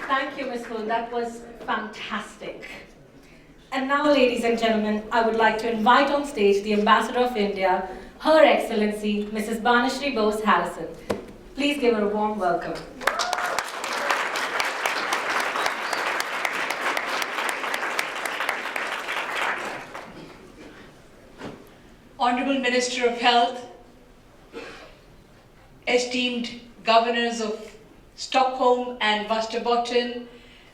Thank you, Ms. Kuhn. That was fantastic. And now, ladies and gentlemen, I would like to invite on stage the Ambassador of India, Her Excellency, Mrs. Banashri Bose Harrison. Please give her a warm welcome. Honorable Minister of Health, esteemed governors of Stockholm and Västerbotten,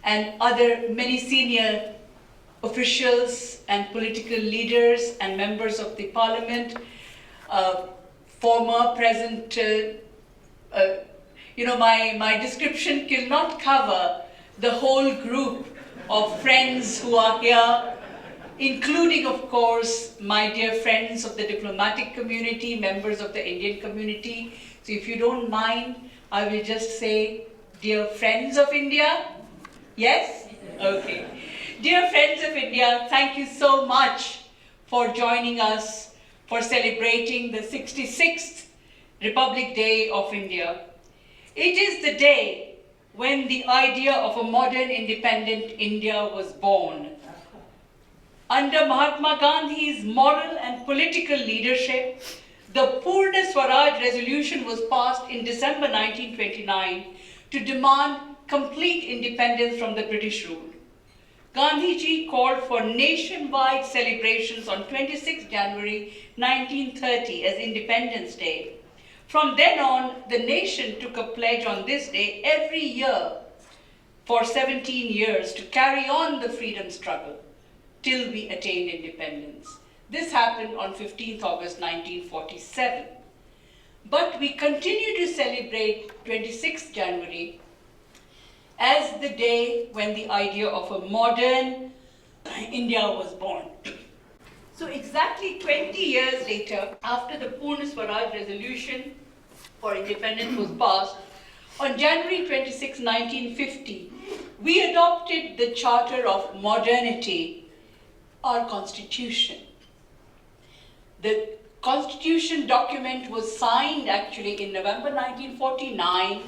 and other many senior officials and political leaders and members of the parliament, former, present, my description cannot cover the whole group of friends who are here, including, of course, my dear friends of the diplomatic community, members of the Indian community. So if you don't mind, I will just say, dear friends of India. Yes? Okay. Dear friends of India, thank you so much for joining us for celebrating the 66th Republic Day of India. It is the day when the idea of a modern independent India was born. Under Mahatma Gandhi's moral and political leadership, the Purna Swaraj resolution was passed in December 1929 to demand complete independence from the British rule. Gandhiji called for nationwide celebrations on 26 January 1930 as Independence Day. From then on, the nation took a pledge on this day every year for 17 years to carry on the freedom struggle till we attained independence. This happened on 15th August 1947. But we continue to celebrate 26th January as the day when the idea of a modern India was born. So exactly 20 years later, after the Purna Swaraj resolution for independence was passed, on January 26, 1950, we adopted the Charter of Modernity, our constitution. The Constitution document was signed actually in November 1949,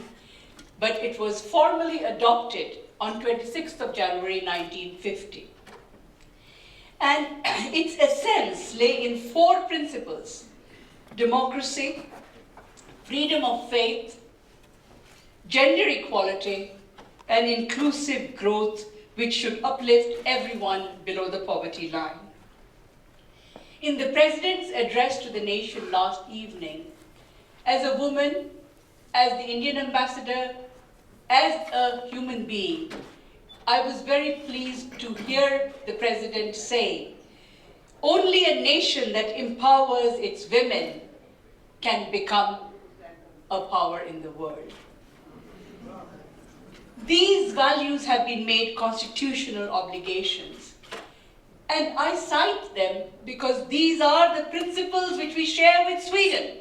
but it was formally adopted on 26th of January 1950. And its essence lay in four principles: democracy, freedom of faith, gender equality, and inclusive growth, which should uplift everyone below the poverty line. In the President's address to the nation last evening, as a woman, as the Indian ambassador, as a human being, I was very pleased to hear the President say, only a nation that empowers its women can become a power in the world. These values have been made constitutional obligations. And I cite them because these are the principles which we share with Sweden.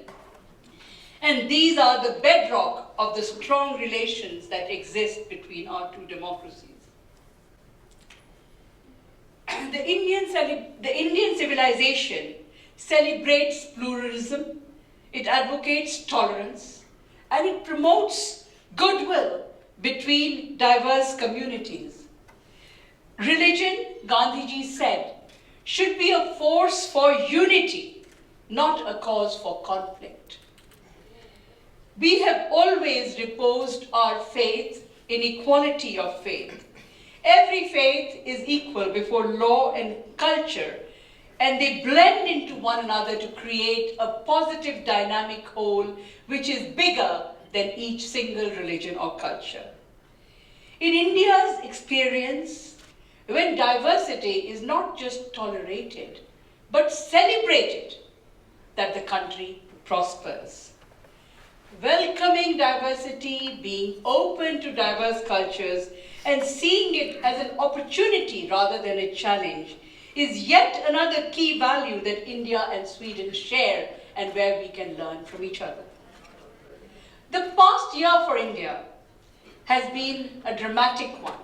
And these are the bedrock of the strong relations that exist between our two democracies. The Indian civilization celebrates pluralism, it advocates tolerance, and it promotes goodwill between diverse communities. Religion, Gandhiji said, should be a force for unity, not a cause for conflict. We have always reposed our faith in equality of faith. Every faith is equal before law and culture, and they blend into one another to create a positive dynamic whole which is bigger than each single religion or culture. In India's experience, when diversity is not just tolerated, but celebrated, that the country prospers. Welcoming diversity, being open to diverse cultures, and seeing it as an opportunity rather than a challenge is yet another key value that India and Sweden share and where we can learn from each other. The past year for India has been a dramatic one.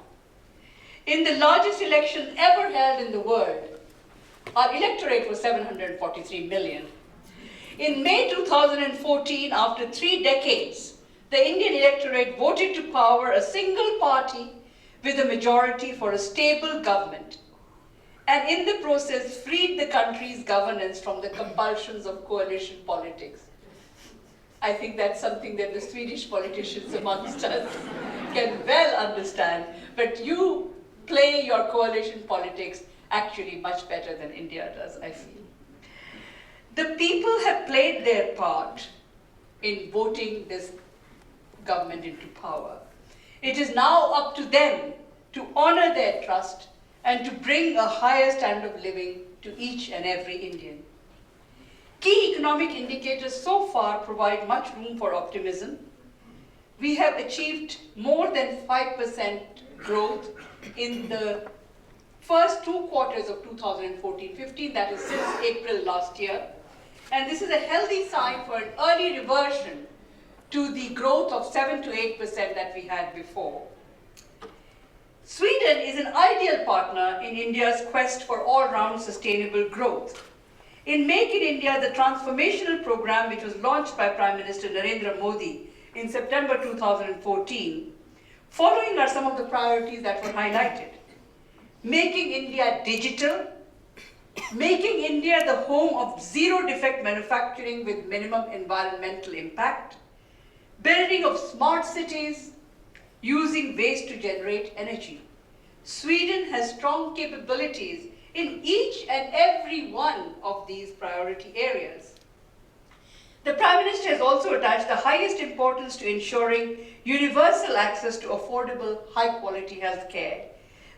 In the largest election ever held in the world, our electorate was 743 million. In May 2014, after 3 decades, the Indian electorate voted to power a single party with a majority for a stable government, and in the process freed the country's governance from the compulsions of coalition politics. I think that's something that the Swedish politicians amongst us can well understand, but you play your coalition politics actually much better than India does, I feel. The people have played their part in voting this government into power. It is now up to them to honor their trust and to bring a higher standard of living to each and every Indian. Key economic indicators so far provide much room for optimism. We have achieved more than 5% growth in the first 2 quarters of 2014-15, that is since April last year. And this is a healthy sign for an early reversion to the growth of 7 to 8% that we had before. Sweden is an ideal partner in India's quest for all-round sustainable growth. In Make in India, the transformational program which was launched by Prime Minister Narendra Modi in September 2014, following are some of the priorities that were highlighted. Making India digital, making India the home of zero-defect manufacturing with minimum environmental impact, building of smart cities, using waste to generate energy. Sweden has strong capabilities in each and every one of these priority areas. The Prime Minister has also attached the highest importance to ensuring universal access to affordable, high-quality health care.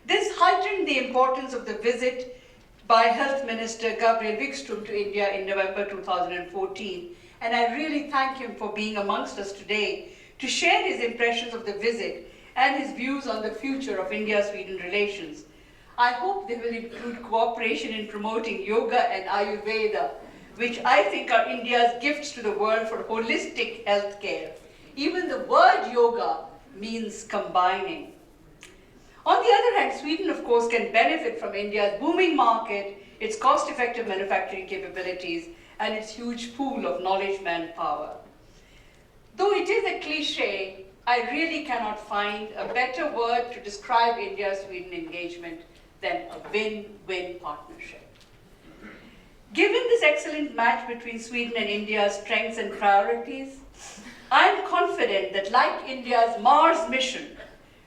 This heightened the importance of the visit by Health Minister Gabriel Wikström to India in November 2014, and I really thank him for being amongst us today to share his impressions of the visit and his views on the future of India-Sweden relations. I hope they will include cooperation in promoting yoga and Ayurveda, which I think are India's gifts to the world for holistic health care. Even the word yoga means combining. On the other hand, Sweden, of course, can benefit from India's booming market, its cost-effective manufacturing capabilities, and its huge pool of knowledge manpower. Though it is a cliche, I really cannot find a better word to describe India-Sweden engagement than a win-win partnership. Given this excellent match between Sweden and India's strengths and priorities, I am confident that like India's Mars mission,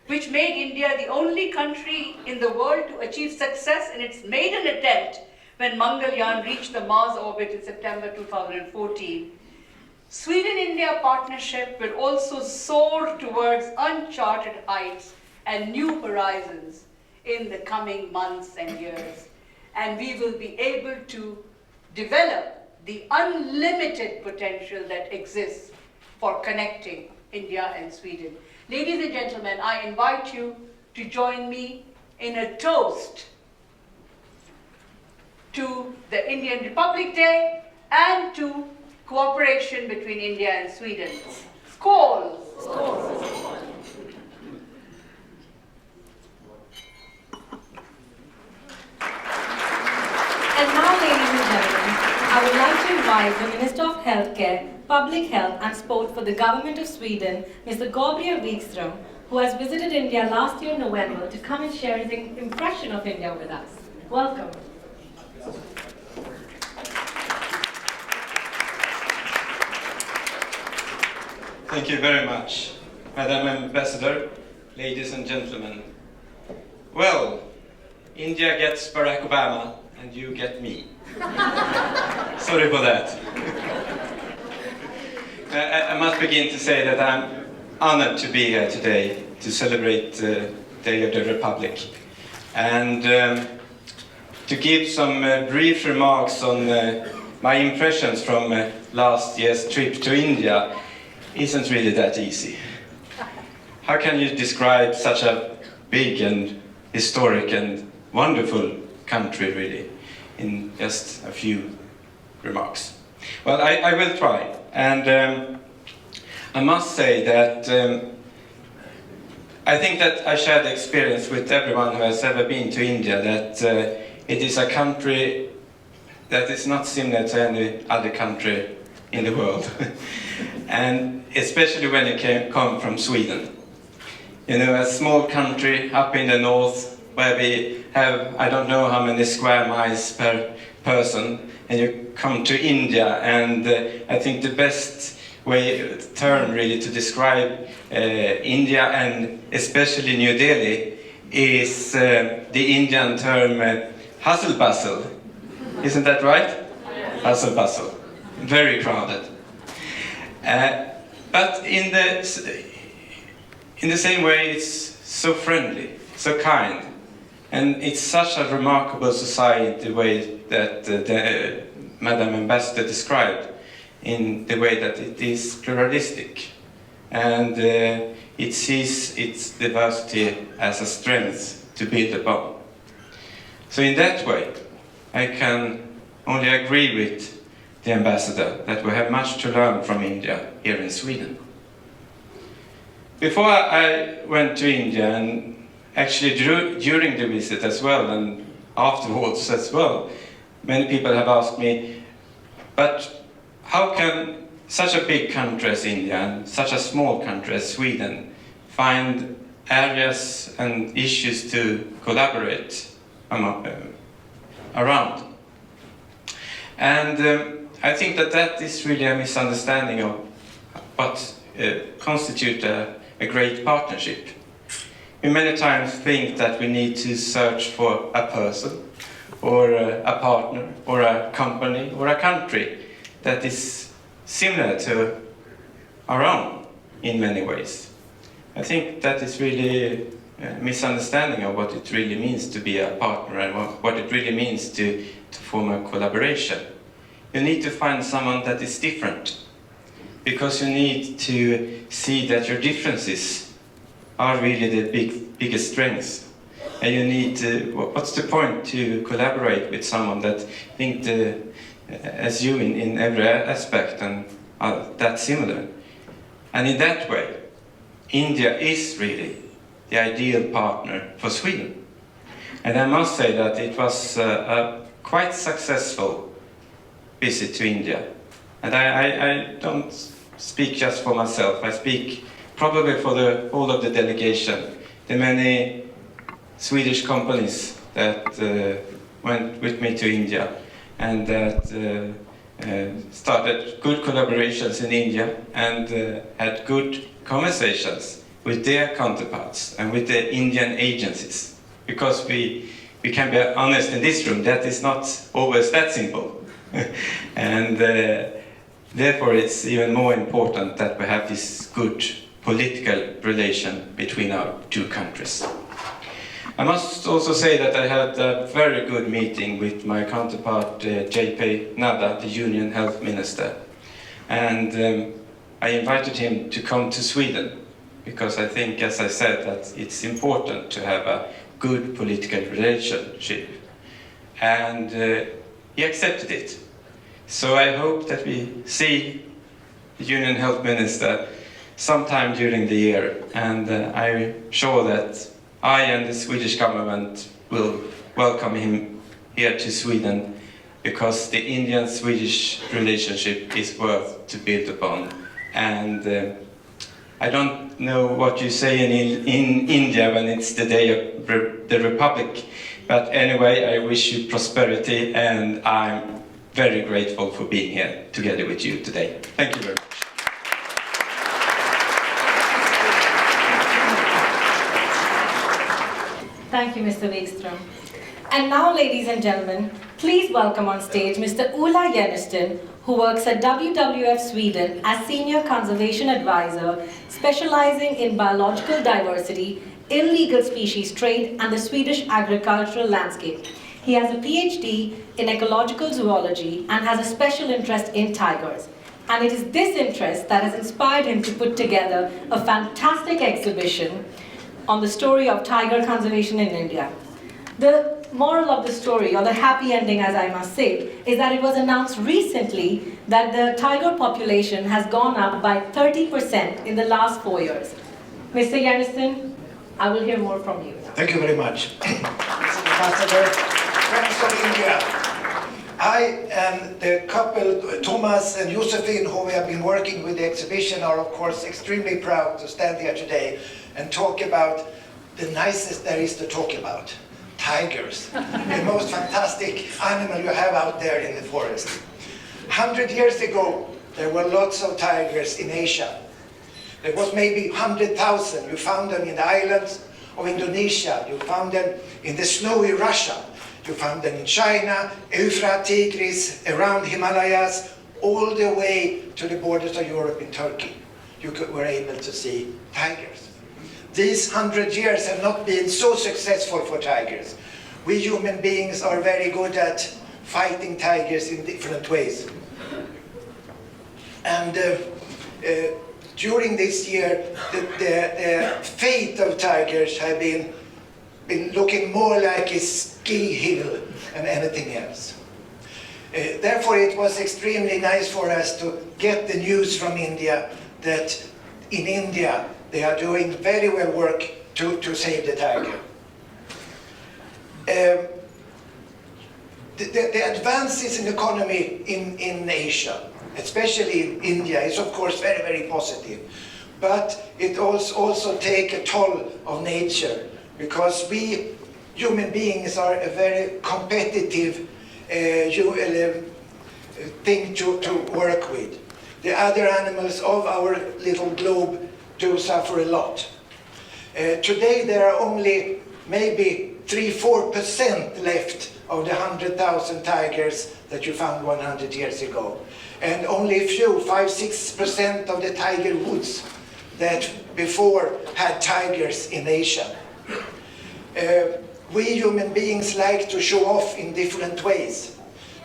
which made India the only country in the world to achieve success in its maiden attempt when Mangalyaan reached the Mars orbit in September 2014, Sweden-India partnership will also soar towards uncharted heights and new horizons in the coming months and years. And we will be able to develop the unlimited potential that exists for connecting India and Sweden. Ladies and gentlemen, I invite you to join me in a toast to the Indian Republic Day and to cooperation between India and Sweden. Skål! Skål! And now, ladies and gentlemen, I would like to invite the Minister of Healthcare, Public Health and Sport for the Government of Sweden, Mr. Gabriel Wikström, who has visited India last year in November, to come and share his impression of India with us. Welcome. Thank you very much, Madam Ambassador, ladies and gentlemen. Well, India gets Barack Obama and you get me. Sorry for that. I must begin to say that I'm honored to be here today to celebrate the Day of the Republic and to give some brief remarks on my impressions from last year's trip to India. Isn't really that easy. How can you describe such a big and historic and wonderful country, really, in just a few remarks? Well, I will try. And I must say that I think that I share the experience with everyone who has ever been to India, that it is a country that is not similar to any other country in the world. And especially when you come from Sweden. You know, a small country up in the north where we have, I don't know how many square miles per person, and you come to India, and I think the best term really to describe India, and especially New Delhi, is the Indian term hustle bustle. Isn't that right? Hustle bustle. Very crowded. But in the same way, it's so friendly, so kind, and it's such a remarkable society, the way that Madam Ambassador described, in the way that it is pluralistic, and it sees its diversity as a strength to build upon. So in that way, I can only agree with the Ambassador that we have much to learn from India here in Sweden. Before I went to India, and actually during the visit as well, and afterwards as well, many people have asked me, but how can such a big country as India and such a small country as Sweden find areas and issues to collaborate around? And I think that is really a misunderstanding of what constitutes a great partnership. We many times think that we need to search for a person, or a partner, or a company, or a country that is similar to our own in many ways. I think that is really a misunderstanding of what it really means to be a partner, and what it really means to form a collaboration. You need to find someone that is different, because you need to see that your differences are really the biggest strengths. And you need to, what's the point to collaborate with someone that thinks as you in every aspect and are that similar? And in that way, India is really the ideal partner for Sweden. And I must say that it was a quite successful visit to India. And I don't speak just for myself, I speak probably for the whole of the delegation, the many Swedish companies that went with me to India and that started good collaborations in India and had good conversations with their counterparts and with the Indian agencies. Because we can be honest in this room, that is not always that simple. And therefore it's even more important that we have this good political relation between our two countries. I must also say that I had a very good meeting with my counterpart JP Nadda, the Union Health Minister. And I invited him to come to Sweden because I think, as I said, that it's important to have a good political relationship. And he accepted it. So I hope that we see the Union Health Minister sometime during the year. And I'm sure that I and the Swedish government will welcome him here to Sweden because the Indian-Swedish relationship is worth to build upon. And I don't know what you say in India when it's the day of the Republic, but anyway, I wish you prosperity and I'm very grateful for being here together with you today. Thank you very much. Thank you, Mr. Wikström. And now, ladies and gentlemen, please welcome on stage Mr. Ola Jennersten, who works at WWF Sweden as Senior Conservation Advisor, specializing in biological diversity, illegal species trade, and the Swedish agricultural landscape. He has a PhD in ecological zoology and has a special interest in tigers. And it is this interest that has inspired him to put together a fantastic exhibition on the story of tiger conservation in India. The moral of the story, or the happy ending as I must say, is that it was announced recently that the tiger population has gone up by 30% in the last 4 years. Mr. Jennersten, I will hear more from you now. Thank you very much. Mr. Ambassador, friends of India, I and the couple, Thomas and Josephine, who we have been working with the exhibition, are of course extremely proud to stand here today and talk about the nicest there is to talk about, tigers, the most fantastic animal you have out there in the forest. 100 years ago, there were lots of tigers in Asia. There was maybe 100,000. You found them in the islands of Indonesia. You found them in the snowy Russia. You found them in China, Euphrates, Tigris, around Himalayas, all the way to the borders of Europe in Turkey. You were able to see tigers. These 100 years have not been so successful for tigers. We human beings are very good at fighting tigers in different ways. And during this year, the fate of tigers have been looking more like a ski hill than anything else. Therefore, it was extremely nice for us to get the news from India that in India they are doing very well work to save the tiger. The advances in economy in Asia, especially in India, is of course very, very positive. But it also takes a toll of nature, because we human beings are a very competitive thing to work with. The other animals of our little globe do suffer a lot. Today there are only maybe 3–4% left of the 100,000 tigers that you found 100 years ago. And only a few, 5–6% of the tiger woods that before had tigers in Asia. We human beings like to show off in different ways.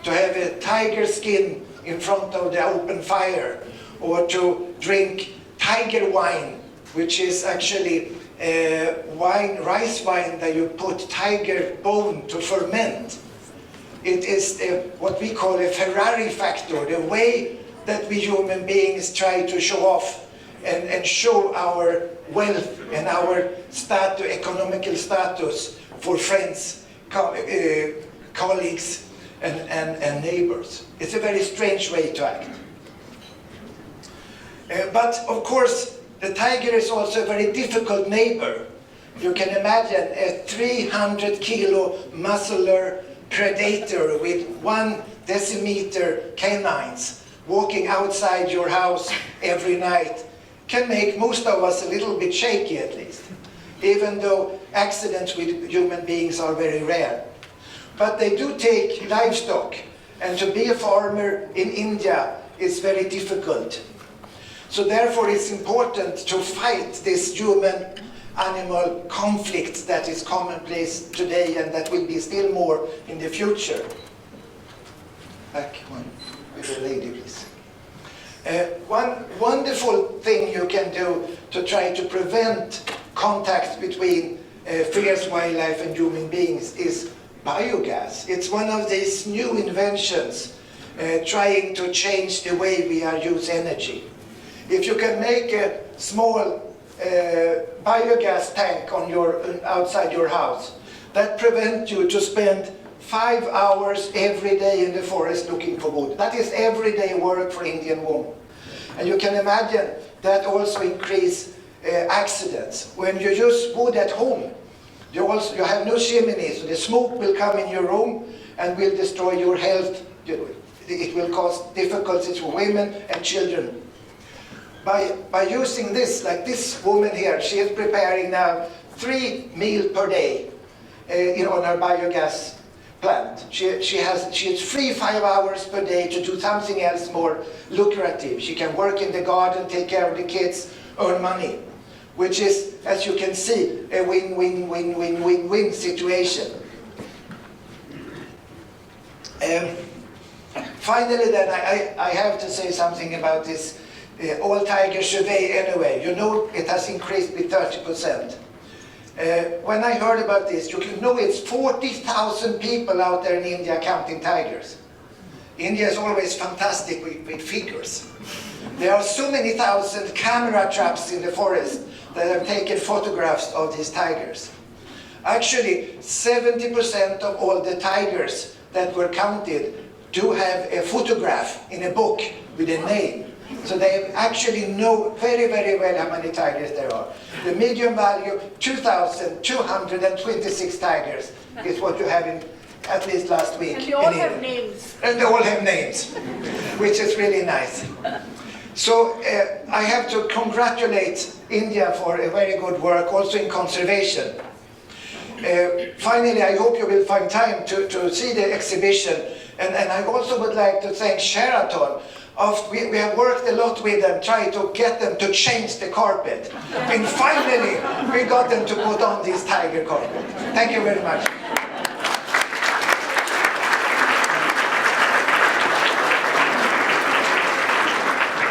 To have a tiger skin in front of the open fire, or to drink tiger wine, which is actually rice wine that you put tiger bone to ferment. It is what we call a Ferrari factor, the way that we human beings try to show off and show our wealth and our economical status for friends, colleagues, and neighbors. It's a very strange way to act. But of course, the tiger is also a very difficult neighbor. You can imagine a 300-kilo muscular predator with 1 decimeter canines walking outside your house every night can make most of us a little bit shaky, at least, even though accidents with human beings are very rare. But they do take livestock, and to be a farmer in India is very difficult. So therefore it's important to fight this human-animal conflict that is commonplace today and that will be still more in the future. Back one with the lady, please. One wonderful thing you can do to try to prevent contacts between fierce wildlife and human beings is biogas. It's one of these new inventions trying to change the way we use energy. If you can make a small biogas tank on outside your house, that prevents you to spend 5 hours every day in the forest looking for wood. That is everyday work for Indian woman. And you can imagine that also increase accidents. When you use wood at home, you have no chimney, so the smoke will come in your room and will destroy your health. It will cause difficulties for women and children. By using this, like this woman here, she is preparing now 3 meals per day on her biogas plant. She is free 5 hours per day to do something else more lucrative. She can work in the garden, take care of the kids, earn money, which is, as you can see, a win-win-win-win-win-win situation. Finally then, I have to say something about this all-tiger survey anyway. You know it has increased by 30%. When I heard about this, you can know it's 40,000 people out there in India counting tigers. India is always fantastic with figures. There are so many thousand camera traps in the forest that have taken photographs of these tigers. Actually, 70% of all the tigers that were counted do have a photograph in a book with a name. So they actually know very, very well how many tigers there are. The median value, 2,226 tigers is what you have in, at least last week. And they all have names. And they all have names, which is really nice. So I have to congratulate India for a very good work, also in conservation. Finally, I hope you will find time to see the exhibition. And I also would like to thank Sheraton. We have worked a lot with them, trying to get them to change the carpet. And finally, we got them to put on this tiger carpet. Thank you very much.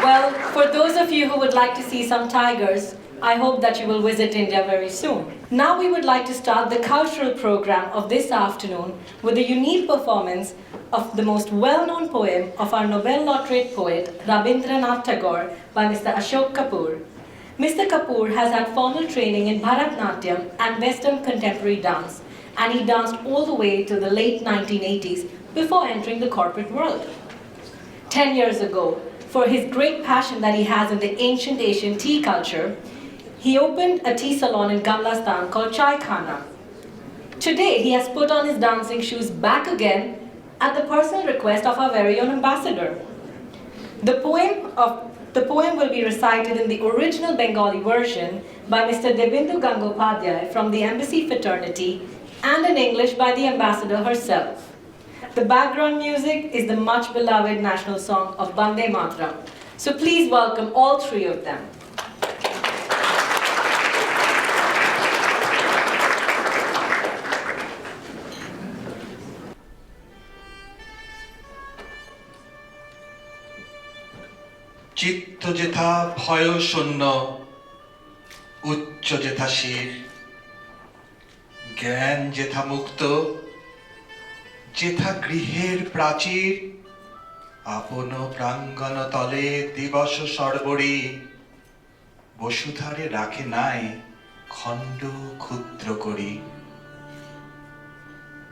Well, for those of you who would like to see some tigers, I hope that you will visit India very soon. Now we would like to start the cultural program of this afternoon with a unique performance of the most well-known poem of our Nobel laureate poet, Rabindranath Tagore, by Mr. Ashok Kapoor. Mr. Kapoor has had formal training in Bharatnatyam and Western contemporary dance, and he danced all the way to the late 1980s before entering the corporate world. 10 years ago, for his great passion that he has in the ancient Asian tea culture, he opened a tea salon in Gamlastan called Chai Khana. Today, he has put on his dancing shoes back again at the personal request of our very own ambassador. The poem will be recited in the original Bengali version by Mr. Debindu Gangopadhyay from the Embassy Fraternity and in English by the ambassador herself. The background music is the much beloved national song of Bande Mataram. So please welcome all three of them. চিত্ত যেথা ভয় শূন্য উচ্চ যেথা শির জ্ঞান যেথা মুক্ত যেথা গৃহের প্রাচীর আপন প্রাঙ্গণ তলে দিবস সর্বরি বসুধারে রাখে নাই খণ্ড ক্ষুদ্র করি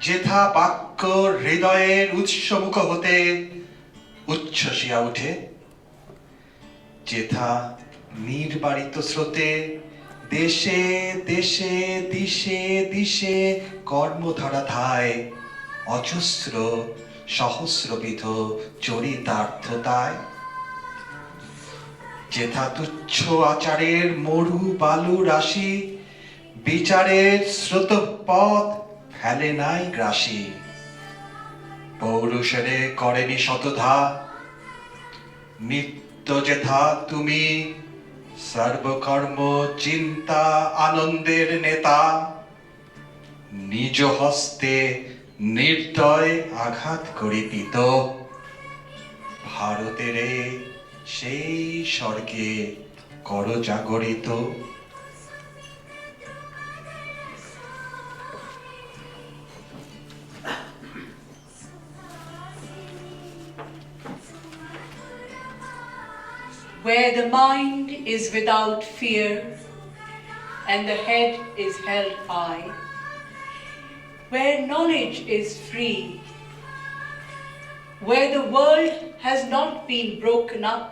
যেথা বাক্য বাক্য হৃদয়ের উৎসমুখ হতে উচ্ছ্বসিয়া উঠে, যেথা নির্বারিত স্রোতে দেশে দেশে দিশে দিশে কর্মধারা ধায় অজস্র সহস্রবিধ চরিতার্থতায়, যেথা তুচ্ছ আচারের মরু বালু রাশি বিচারের স্রোতপথ ফেলে নাই গ্রাসী, পৌরুষেরে করেনি শতধা নিত্য যেথা তুমি সর্বকর্ম চিন্তা আনন্দের নেতা, নিজ হস্তে নির্দয় আঘাত করিপিত ভারতেরে সেই স্বর্গে করজাগরিত। Where the mind is without fear and the head is held high, where knowledge is free, where the world has not been broken up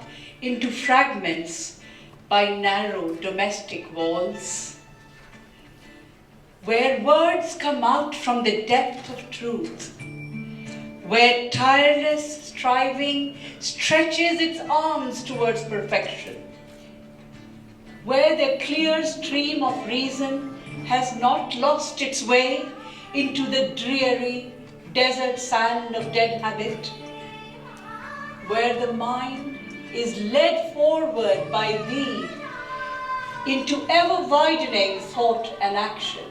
into fragments by narrow domestic walls, where words come out from the depth of truth, where tireless striving stretches its arms towards perfection, where the clear stream of reason has not lost its way into the dreary desert sand of dead habit, where the mind is led forward by thee into ever-widening thought and action,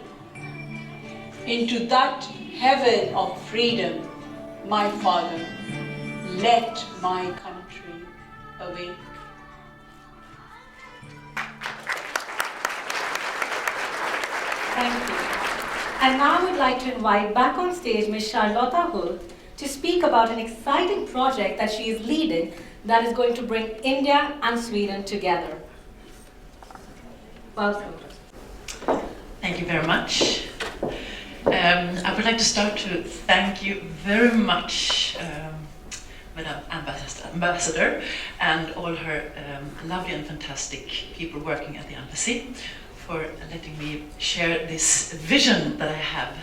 into that heaven of freedom, my Father, let my country awake. Thank you. And now I would like to invite back on stage Ms. Charlotta Hult to speak about an exciting project that she is leading that is going to bring India and Sweden together. Welcome. Thank you very much. I would like to start to thank you very much, Madam Ambassador, and all her lovely and fantastic people working at the embassy for letting me share this vision that I have.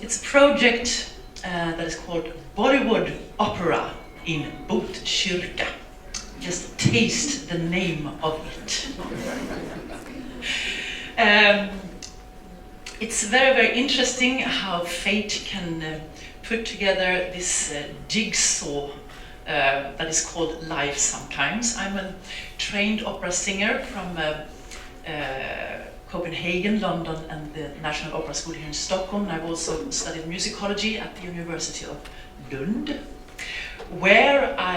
It's a project that is called Bollywood Opera in Botkyrka. Just taste the name of it. It's very, very interesting how fate can put together this jigsaw that is called life sometimes. I'm a trained opera singer from Copenhagen, London, and the National Opera School here in Stockholm. I've also studied musicology at the University of Lund, where I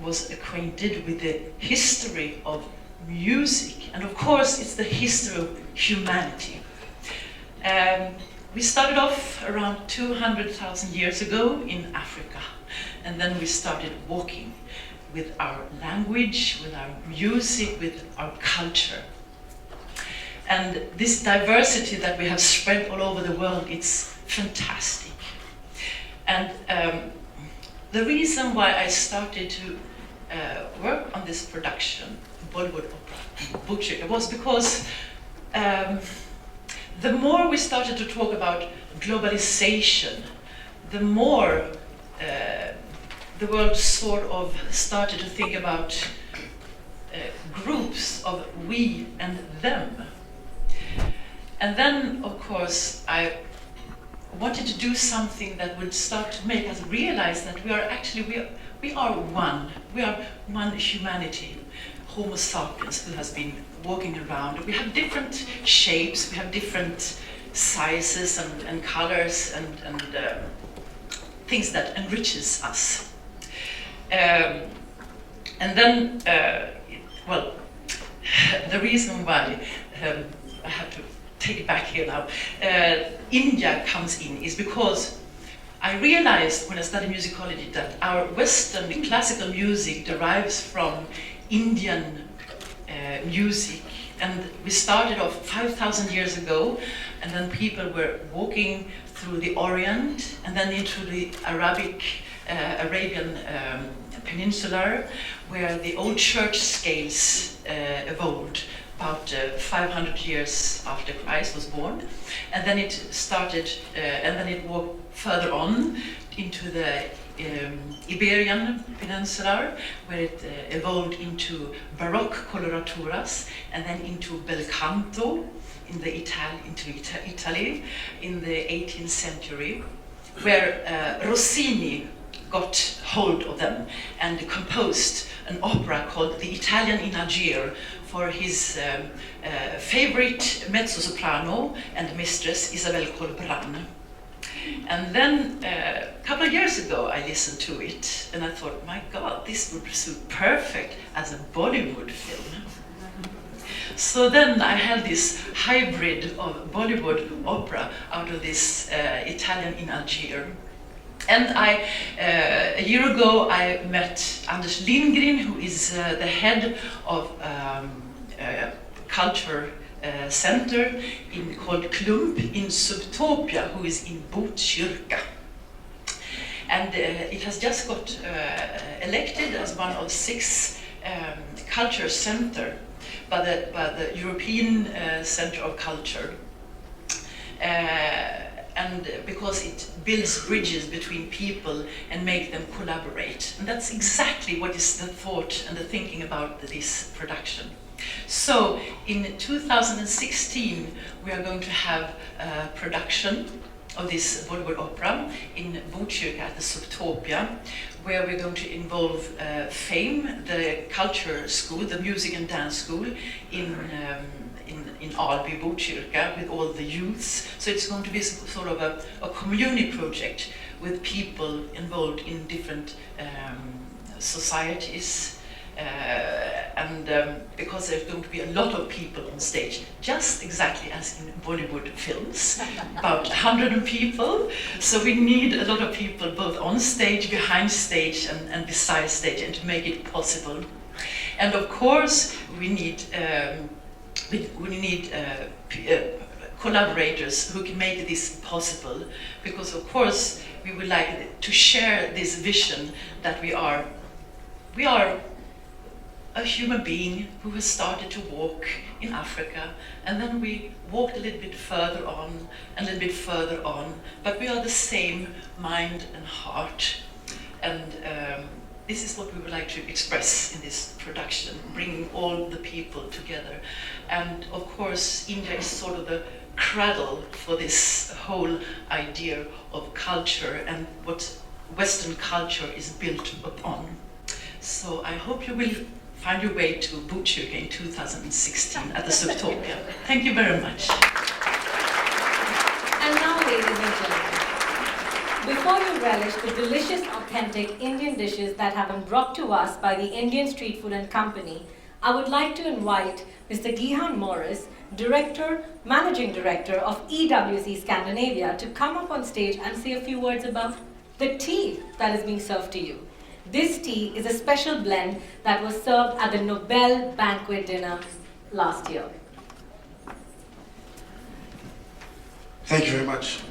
was acquainted with the history of music, and of course it's the history of humanity. We started off around 200,000 years ago in Africa, and then we started walking with our language, with our music, with our culture. And this diversity that we have spread all over the world, it's fantastic. And the reason why I started to work on this production, Bollywood Opera in Botkyrka, was because the more we started to talk about globalization, the more the world sort of started to think about groups of we and them. And then, of course, I wanted to do something that would start to make us realize that we are actually, we are one. We are one humanity, Homo sapiens, who has been walking around. We have different shapes, we have different sizes and colors and things that enriches us. And then, well, the reason why I have to take it back here now, India comes in is because I realized when I studied musicology that our Western classical music derives from Indian music, and we started off 5,000 years ago, and then people were walking through the Orient and then into the Arabian Peninsula, where the old church scales evolved about 500 years after Christ was born, and then it started, and then it walked further on into the Iberian Peninsula, where it evolved into Baroque coloraturas, and then into bel canto in the Italy in the 18th century, where Rossini got hold of them and composed an opera called The Italian in Algiers for his favorite mezzo-soprano and mistress, Isabelle Colbran. And then a couple of years ago I listened to it and I thought, my God, this would suit perfect as a Bollywood film. So then I had this hybrid of Bollywood opera out of this Italian in Algiers. And a year ago I met Anders Lindgren, who is the head of culture center called Klump in Subtopia, who is in Botkyrka. And it has just got elected as one of 6 culture center by the European Center of Culture. And because it builds bridges between people and make them collaborate. And that's exactly what is the thought and the thinking about this production. So in 2016, we are going to have a production of this Bollywood opera in Botkyrka at the Subtopia, where we're going to involve FAME, the culture school, the music and dance school in Alby, Botkyrka, with all the youths. So it's going to be sort of a community project with people involved in different societies. Because there's going to be a lot of people on stage, just exactly as in Bollywood films, about 100 people. So we need a lot of people both on stage, behind stage, and beside stage, and to make it possible. And of course, we need collaborators who can make this possible, because of course we would like to share this vision that we are a human being who has started to walk in Africa, and then we walked a little bit further on, a little bit further on, but we are the same mind and heart. And this is what we would like to express in this production, bringing all the people together. And of course, India is sort of the cradle for this whole idea of culture and what Western culture is built upon. So I hope you will find your way to Botkyrka in 2016 at the Subtopia. Thank you very much. And now, ladies and gentlemen, before you relish the delicious, authentic Indian dishes that have been brought to us by the Indian Street Food and Company, I would like to invite Mr. Gihan Morris, Managing Director of EWC Scandinavia, to come up on stage and say a few words about the tea that is being served to you. This tea is a special blend that was served at the Nobel banquet dinner last year. Thank you very much,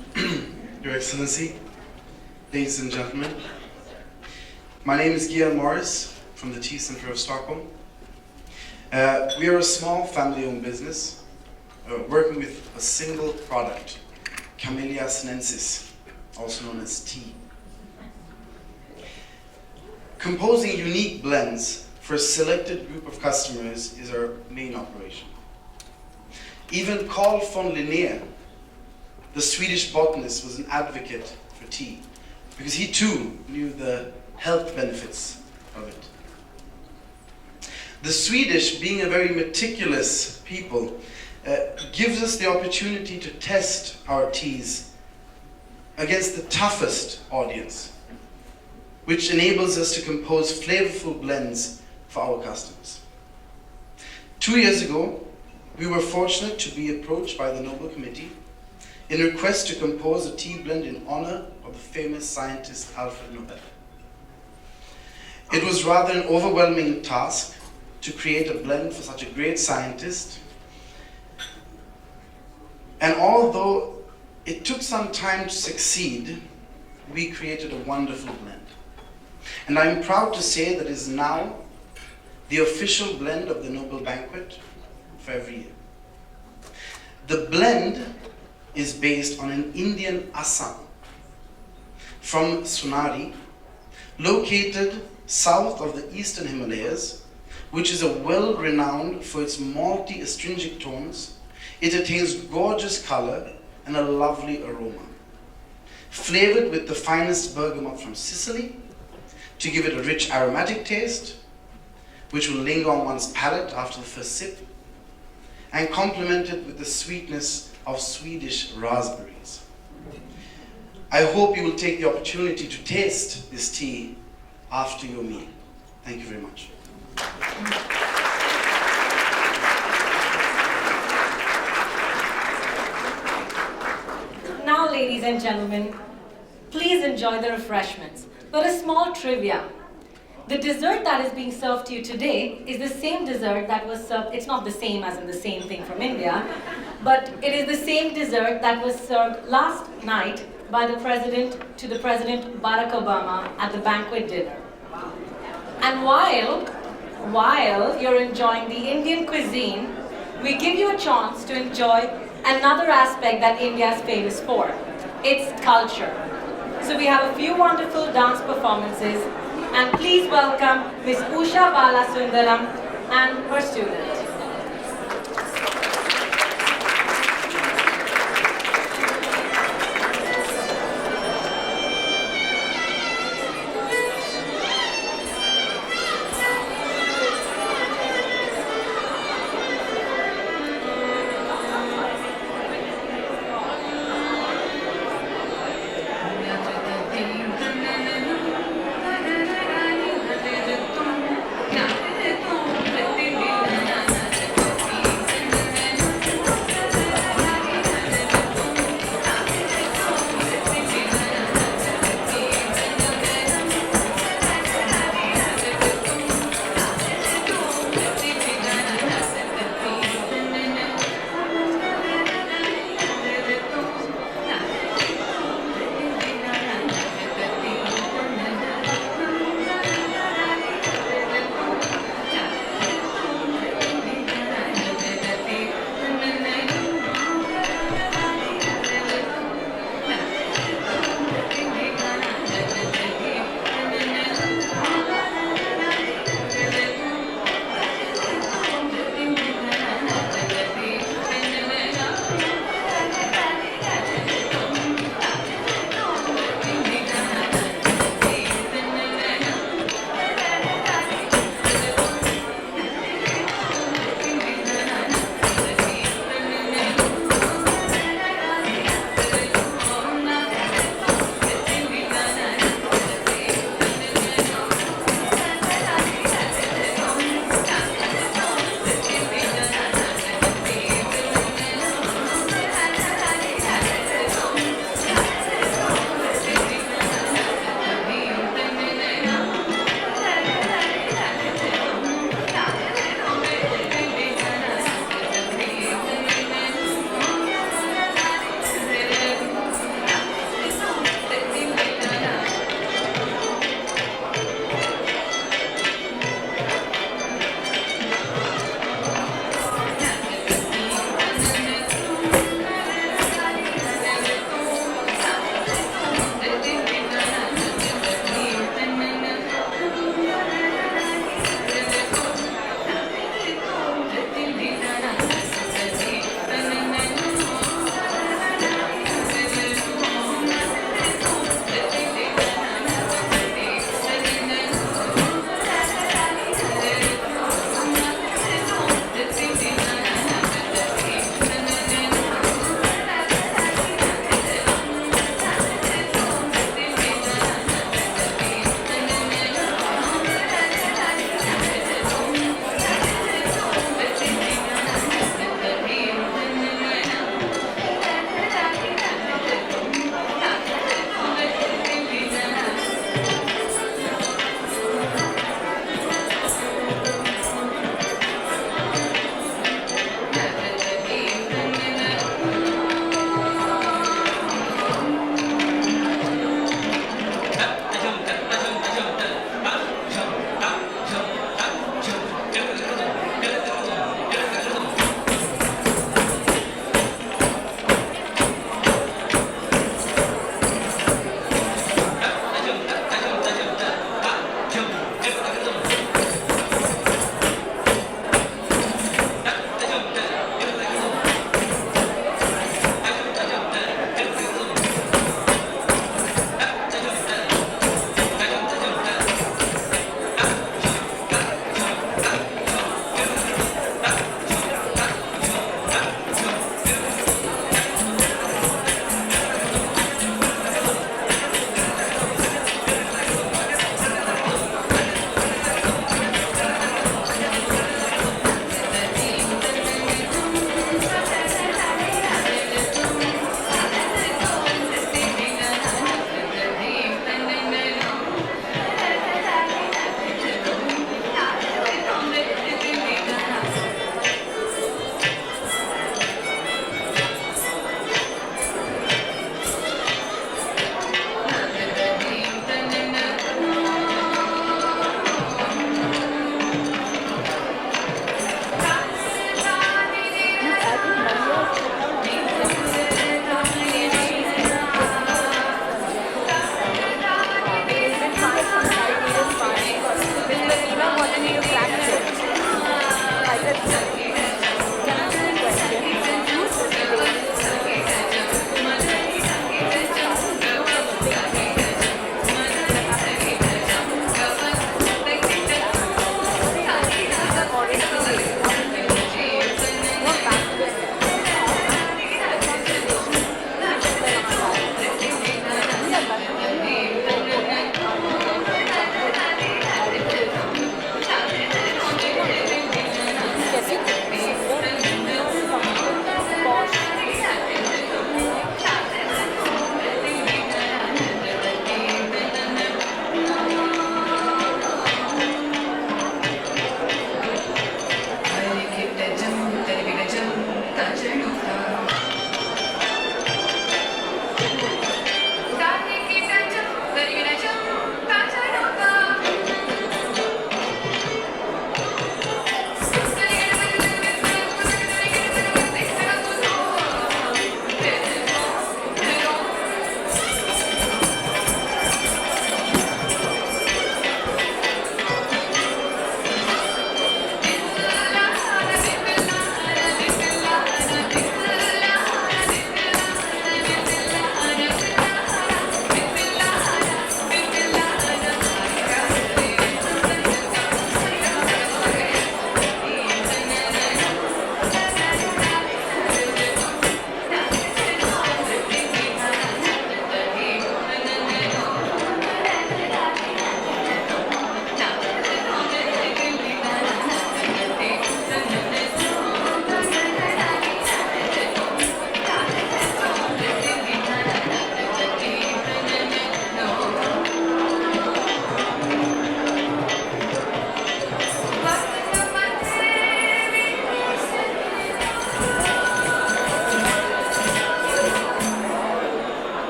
Your Excellency, ladies and gentlemen. My name is Gihan Morris from the Tea Center of Stockholm. We are a small family-owned business working with a single product, Camellia sinensis, also known as tea. Composing unique blends for a selected group of customers is our main operation. Even Carl von Linné, the Swedish botanist, was an advocate for tea because he too knew the health benefits of it. The Swedish, being a very meticulous people, gives us the opportunity to test our teas against the toughest audience, which enables us to compose flavorful blends for our customers. 2 years ago, we were fortunate to be approached by the Nobel Committee in request to compose a tea blend in honor of the famous scientist Alfred Nobel. It was rather an overwhelming task to create a blend for such a great scientist. And although it took some time to succeed, we created a wonderful blend. And I'm proud to say that it is now the official blend of the Noble Banquet for every year. The blend is based on an Indian Assam from Sonari, located south of the eastern Himalayas, which is a well-renowned for its malty astringent tones. It attains gorgeous color and a lovely aroma. Flavored with the finest bergamot from Sicily to give it a rich aromatic taste, which will linger on one's palate after the first sip, and complemented with the sweetness of Swedish raspberries. I hope you will take the opportunity to taste this tea after your meal. Thank you very much. Now, ladies and gentlemen, please enjoy the refreshments. But a small trivia. The dessert that is being served to you today is the same dessert that was served, it's not the same as in the same thing from India, but it is the same dessert that was served last night by the President to the President Barack Obama at the banquet dinner. And while you're enjoying the Indian cuisine, we give you a chance to enjoy another aspect that India is famous for, its culture. So we have a few wonderful dance performances, and please welcome Ms. Usha Balasundaram and her student. Na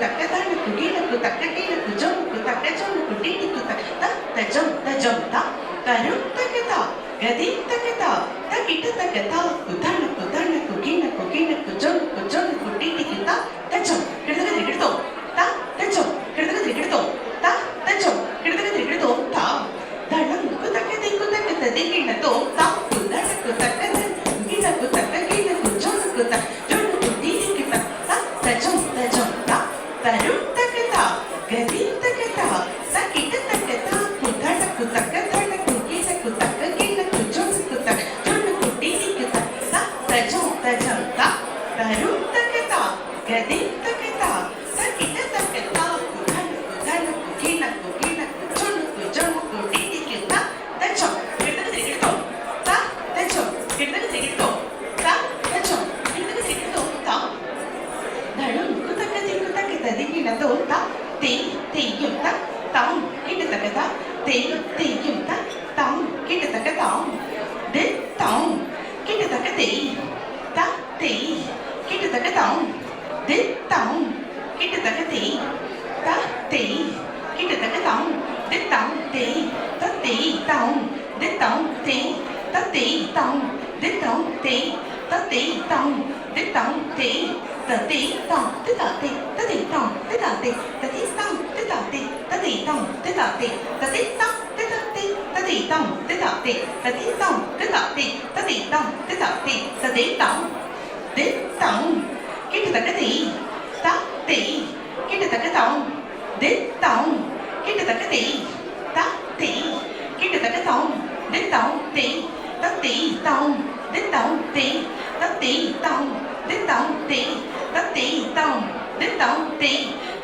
taka dana ku gina ku taka gina ku jom ku taka jom ku dini ku taka ta jom ta tarum taka ta gadi taka ta kita taka ta ku dana ku gina ku jom ku dini ku ta jom kita kita ta jom kita kita ta jom kita kita ta dalam ku taka gina to ta ku dana ku taka gina ku jom ku dini ku ta jom ta tarum taka ta gadi taka ta kita taka ta ku dana ku taka ku gina ku jom ku dini ku ta jom ta tarum taka ta gadi taka ta kita taka ta ku dana ku gina ku jom ku dini ku ta jom kita kita ta jom kita kita ta jom kita kita ta dalam ku taka gina to ta ti yum ta tong kita taka ta ti yum ta tong kita taka tong de tong kita taka ti ta ti kita taka tong de tong kita taka ti ta ti kita taka tong de tong ti ta ti tong de tong ti ta ti tong de tong ti ta ti tong de tong ti ta ti tong de ta ti ta ti tong de ta ti ta ti tong de ta ti ta ti tong de ta ti ta ti tong de ta ti ta ti tong de ta ti ta ti tong de ta ti ta ti tong de ta ti ta ti tong de tong kita taka ti ta ti kita taka tong de tong kita taka ti ta ti kita taka tong de tong ti ta ti tong de tong ti ta ti tong de tong ti ta ti tong de tong ti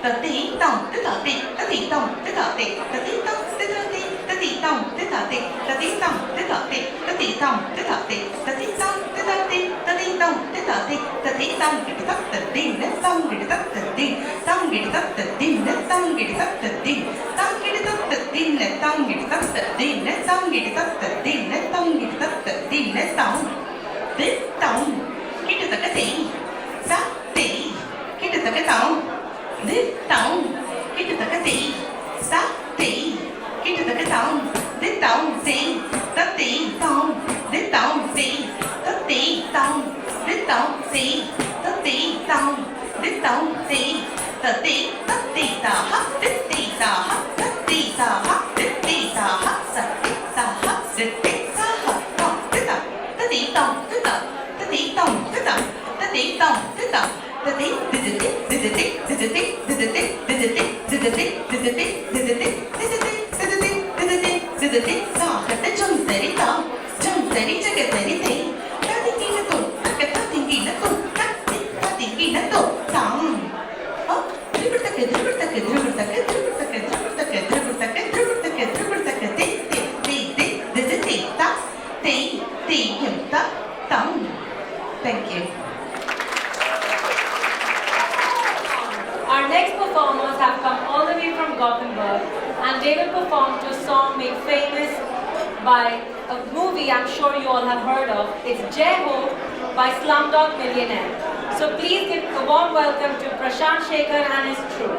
ta ti tong de ta ti ta ti tong de ta ti ta ti tong de ta ti ta ti tong de ta ti ta ti tong de ta ti ta ti tong de ta ti ta ti tong de ta ti ta ti tong de ta ti ta ti tong kita tak terding ne tong kita tak terding tong kita tak terding ne tong kita tak terding tong kita tak terding ne tong kita tak terding ne tong kita tak terding ne tong kita tak terding ne tong de tong kita tak terding ta ti kita tak tong de tong kita tak terding ta ti kita tak tong de tong ti ta ti tong de tong ti ta ti tong de tong ti ta ti tong de tong ti ta ti ta ha de ti ta ha ta ti ta ha de ti ta ha sa ti ta ha de ti ta ha tong de ta ta ti tong de ta ta ti tong de ta ta ti tong de ta ta ti de ti de ti de ti de ti de ti de ti de ti de ti de ti de ti de ti de ti ta ha ta jom teri ta jom teri jaga teri te ta ti ki na to ta ti ki na to ta ti ki na to tang ha dribur tak ti ta ti yum ta tang. Thank you. Our next performers have come all the way from Gothenburg and they will perform to a song made famous by a movie I'm sure you all have heard of. It's Jai Ho by Slumdog Millionaire. So please give a warm welcome to Prashant Shekhar and his crew.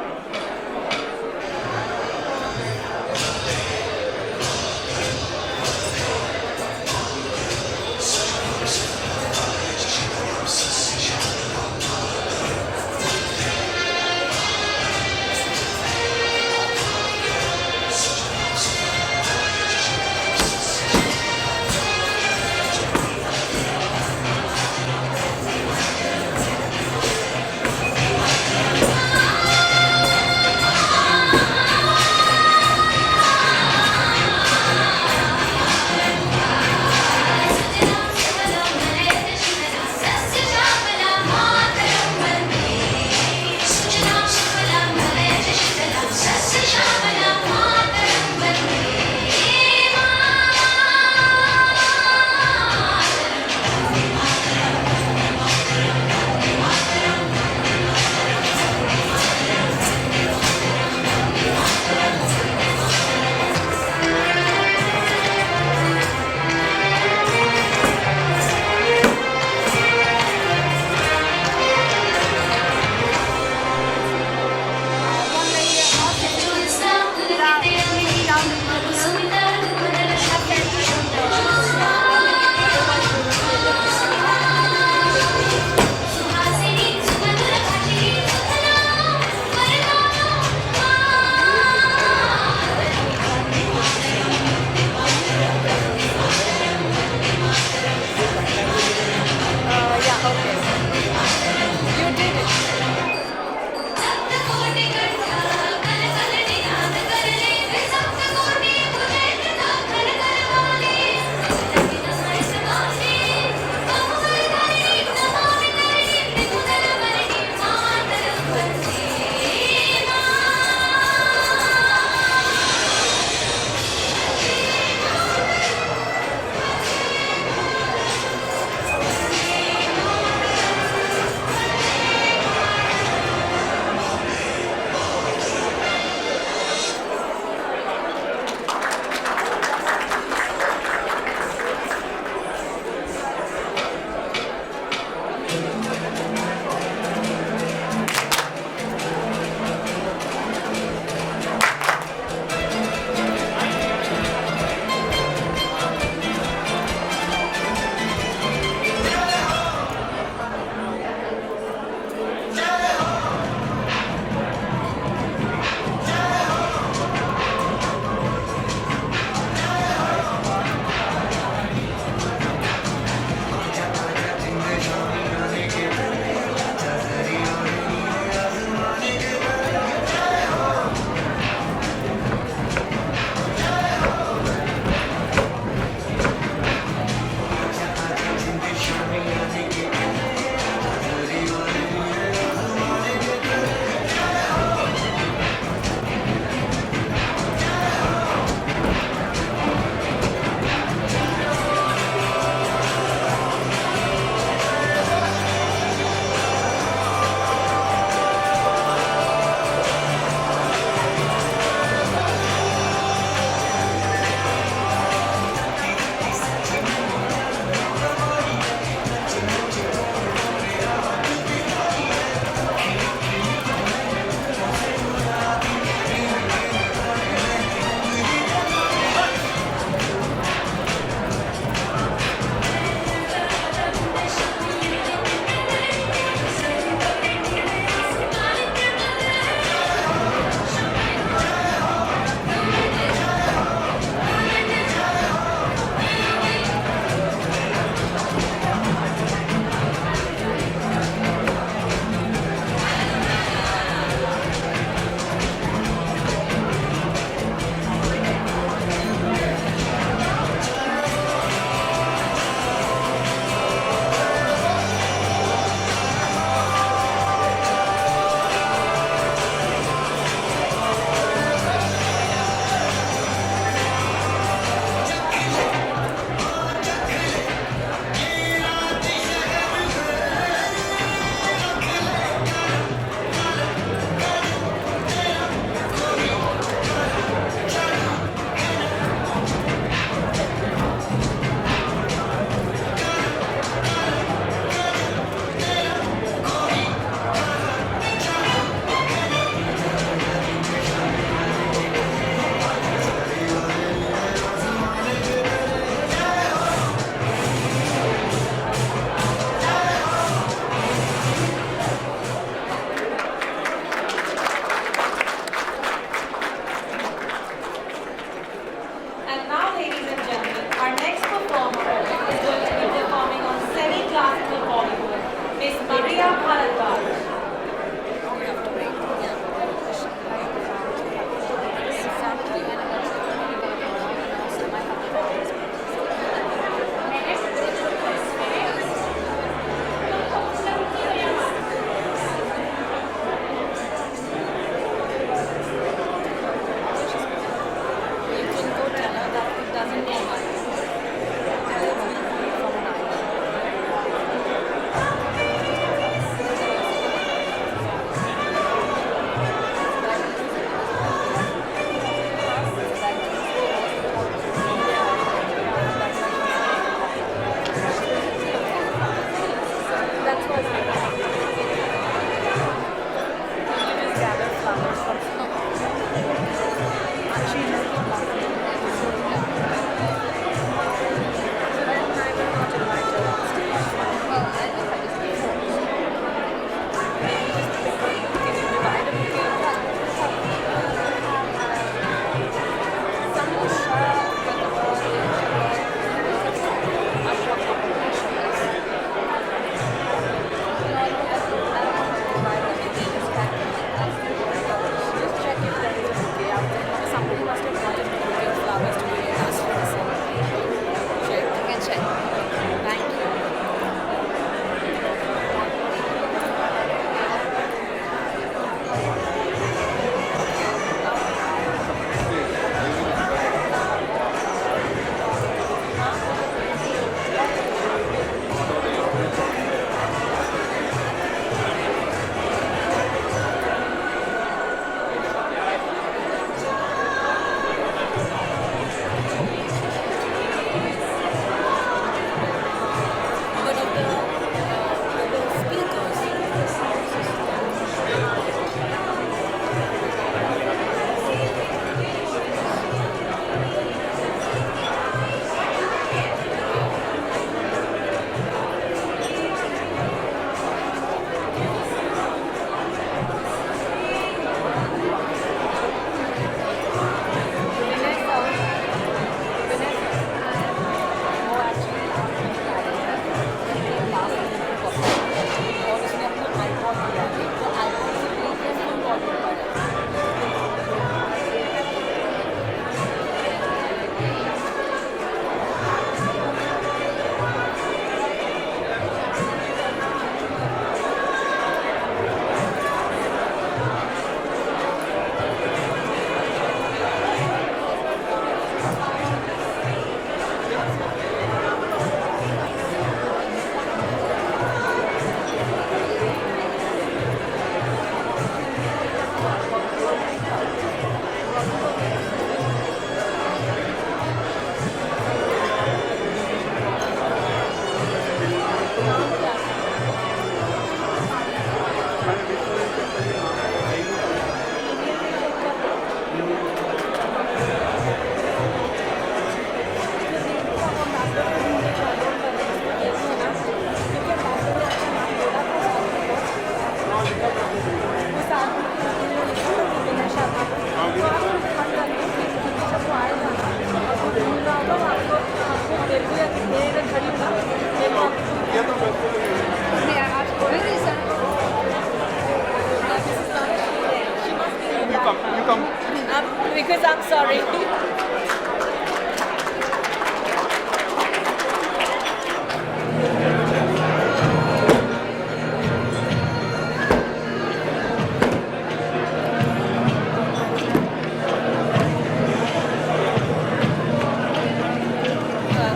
because I'm sorry.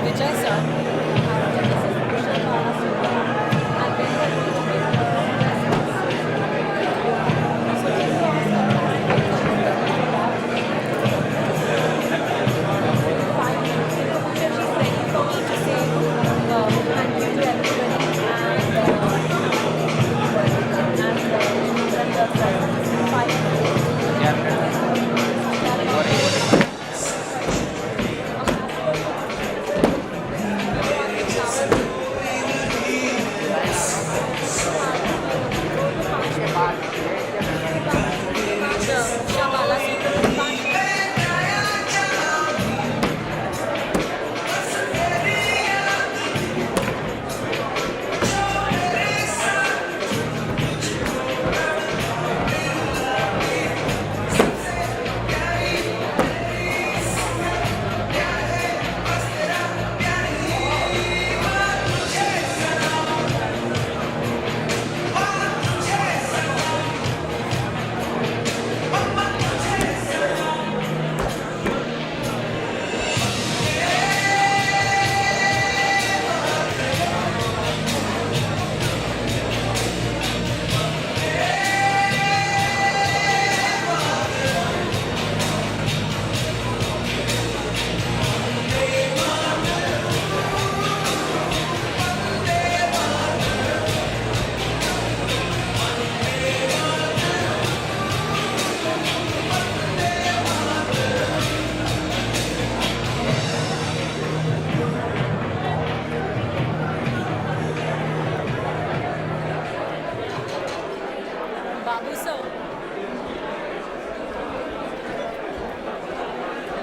Vijay sir. Babu sir,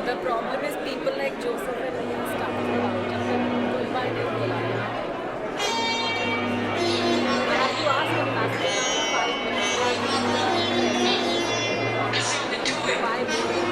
the problem is people like Joseph and me are stuck around. Goodbye, dear Golaya. I have to ask him back for 5 minutes. 5 minutes.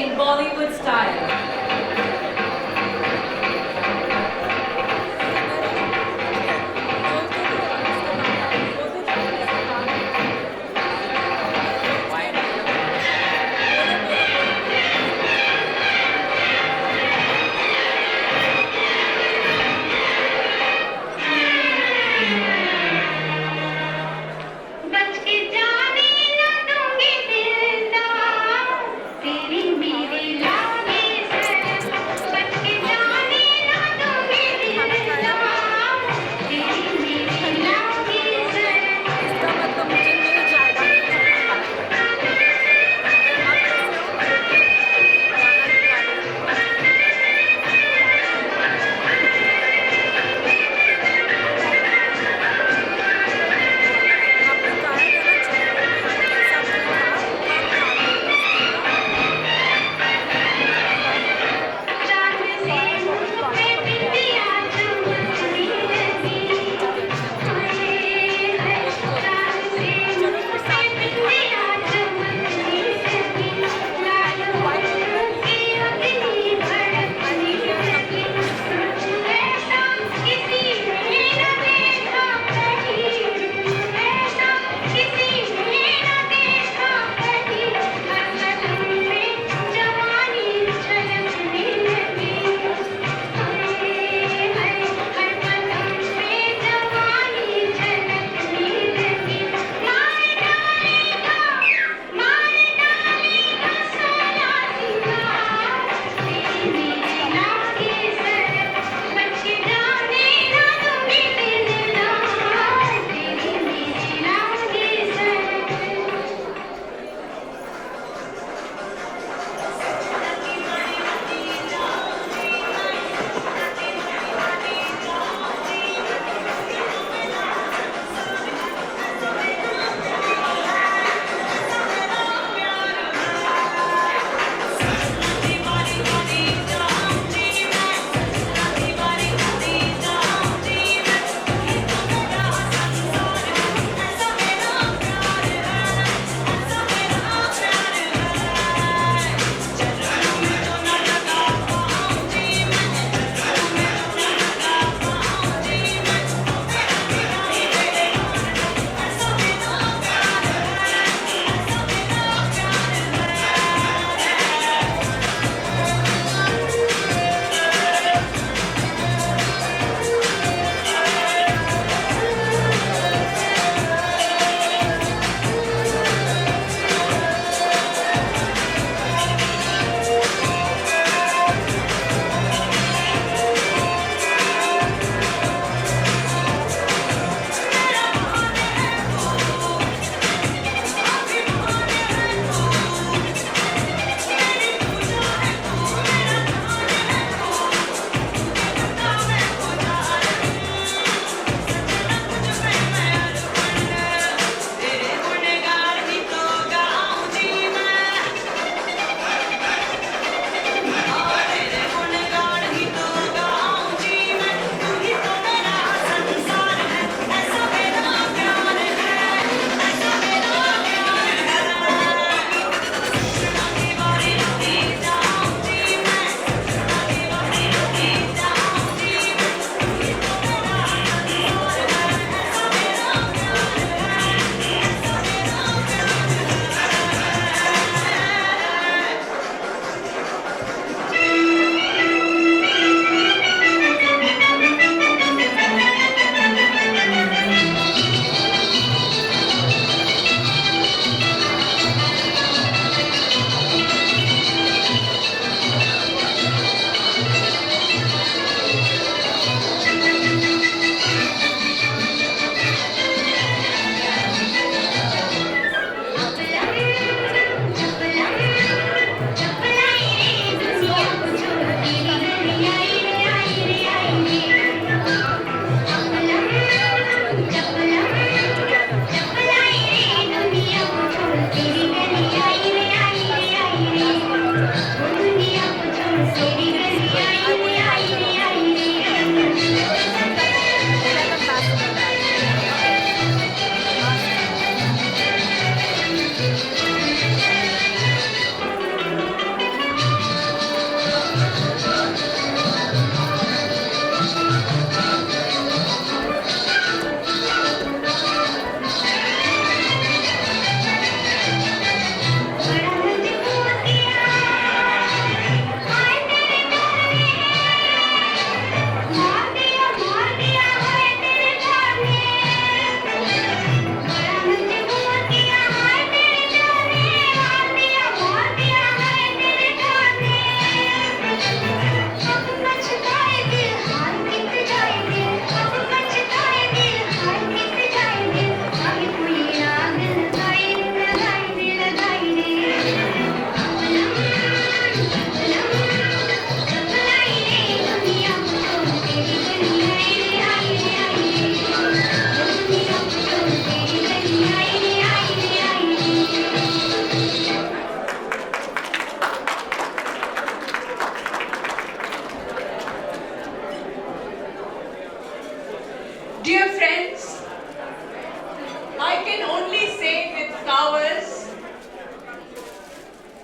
in Bollywood style. बच के जाने न दूंगी दिलदार तेरी मेरी लागे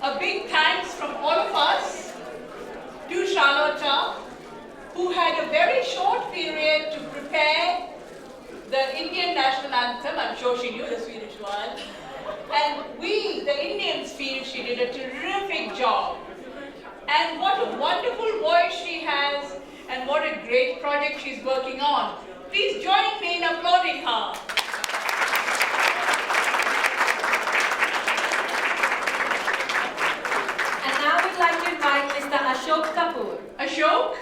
a big thanks from all of us to Charlotta, who had a very short period to prepare the Indian national anthem. I'm sure she knew the Swedish one. And we, the Indians, feel she did a terrific job. And what a wonderful voice she has, and what a great project she's working on. Please join me in applauding her. And now we'd like to invite Mr. Ashok Kapoor. Ashok,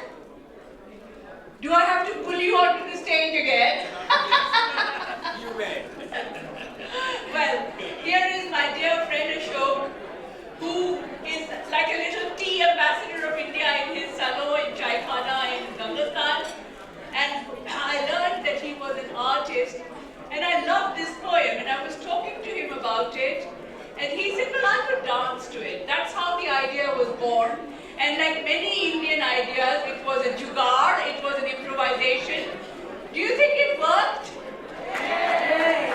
do I have to pull you onto the stage again? You may. Well, here is my dear friend Ashok, who is like a little tea ambassador of India in his salon in Chaikhana in Gangastan. And I learned that he was an artist, and I loved this poem, and I was talking to him about it, and he said, well, I could dance to it. That's how the idea was born. And like many Indian ideas, it was a jugaad, it was an improvisation. Do you think it worked? Yes.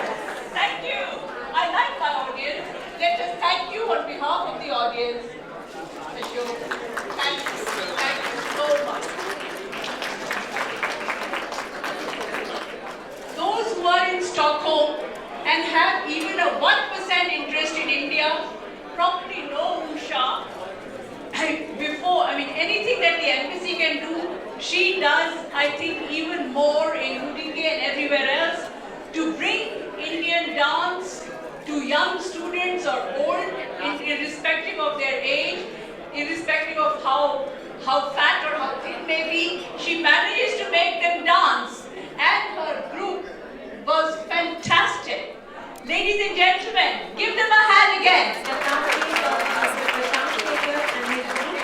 Thank you. I like my audience. Let us thank you on behalf of the audience. Ashok, thank you. Thank you so much. Those who are in Stockholm and have even a 1% interest in India probably know Usha. Anything that the embassy can do, she does, I think, even more in Udinge and everywhere else to bring Indian dance to young students or old, irrespective of their age, irrespective of how fat or how thin may be. She manages to make them dance, and her group was fantastic. Ladies and gentlemen, give them a hand again. The company of Mr. Prashant Kedia and his group,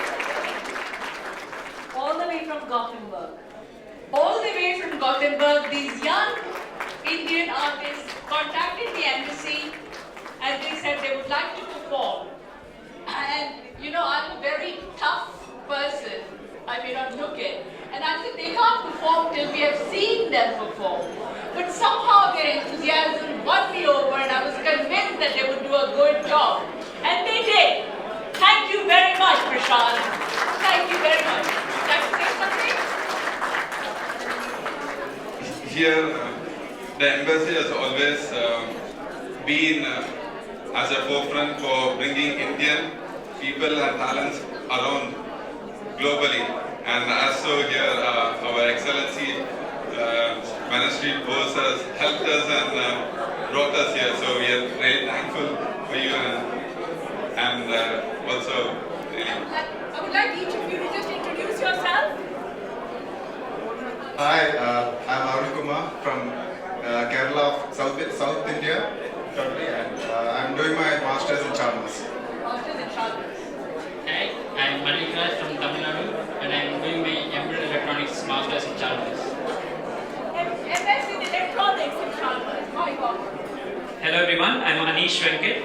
all the way from Gothenburg. All the way from Gothenburg, these young Indian artists contacted the embassy and they said they would like to perform. And you know, I'm a very tough person. I may not look it. And I said they can't perform till we have seen them perform. But somehow their enthusiasm won me over, and I was convinced that they would do a good job. And they did. Thank you very much, Prashant. Thank you very much. Would you like to say something? Here, the embassy has always been as a forefront for bringing Indian people and talents around globally. And as so here, our Excellency Manashri Bose has helped us and brought us here. So we are really thankful for you and also really. I would like each of you to just introduce yourself. Hi, I'm Arun Kumar from Kerala, South India, totally, and I'm doing my Masters in Chalmers. Masters in Chalmers. Hi, I'm Malika from Tamil Nadu, and I'm doing my Embedded Electronics Masters in Chalmers. MS in Electronics in Chalmers. My God. Hello everyone, I'm Anish Venkat,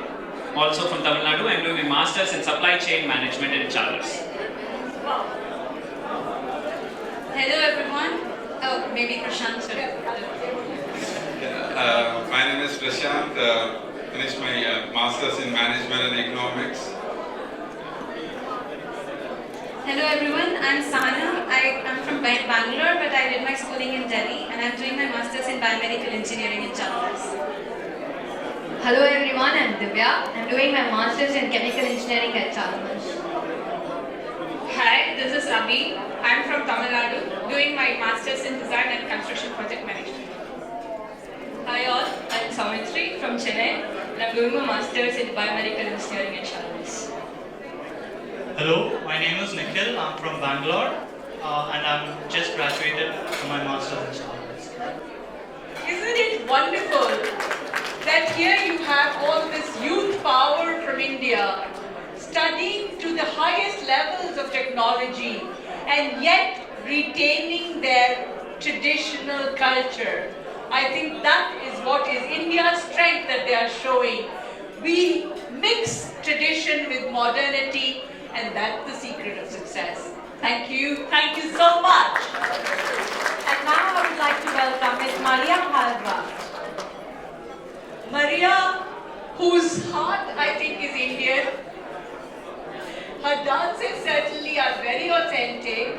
also from Tamil Nadu. I'm doing my Masters in Supply Chain Management in Chalmers. Wow. Hello everyone. Oh, maybe Prashant. My name is Prashant. Finished my Masters in Management and Economics. Hello everyone, I'm Sana. I'm from Bangalore, but I did my schooling in Delhi, and I'm doing my Masters in Biomedical Engineering in Chalmers. Hello everyone, I'm Divya. I'm doing my Masters in Chemical Engineering at Chalmers. Hi, this is Abhi. I'm from Tamil Nadu, doing my Masters in Design and Construction Project Management. Hi all, I'm Savitri from Chennai, and I'm doing my Masters in Biomedical Engineering at Chalmers. Hello, my name is Nikhil. I'm from Bangalore, and I'm just graduated from my Masters in Chalmers. Isn't it wonderful that here you have all this youth power from India studying to the highest levels of technology and yet retaining their traditional culture? I think that is what is India's strength that they are showing. We mix tradition with modernity, and that's the secret of success. Thank you. Thank you so much. And now I would like to welcome Ms. Maria Bharadwaj. Maria, whose heart I think is Indian, Her dances certainly are very authentic.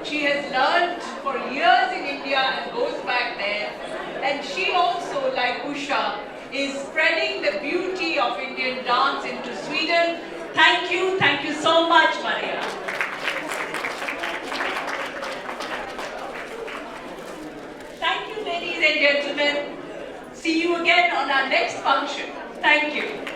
She has learned for years in India and goes back there. And she also, like Usha, is spreading the beauty of Indian dance into Sweden. Thank you so much, Maria. Thank you, ladies and gentlemen. See you again on our next function. Thank you.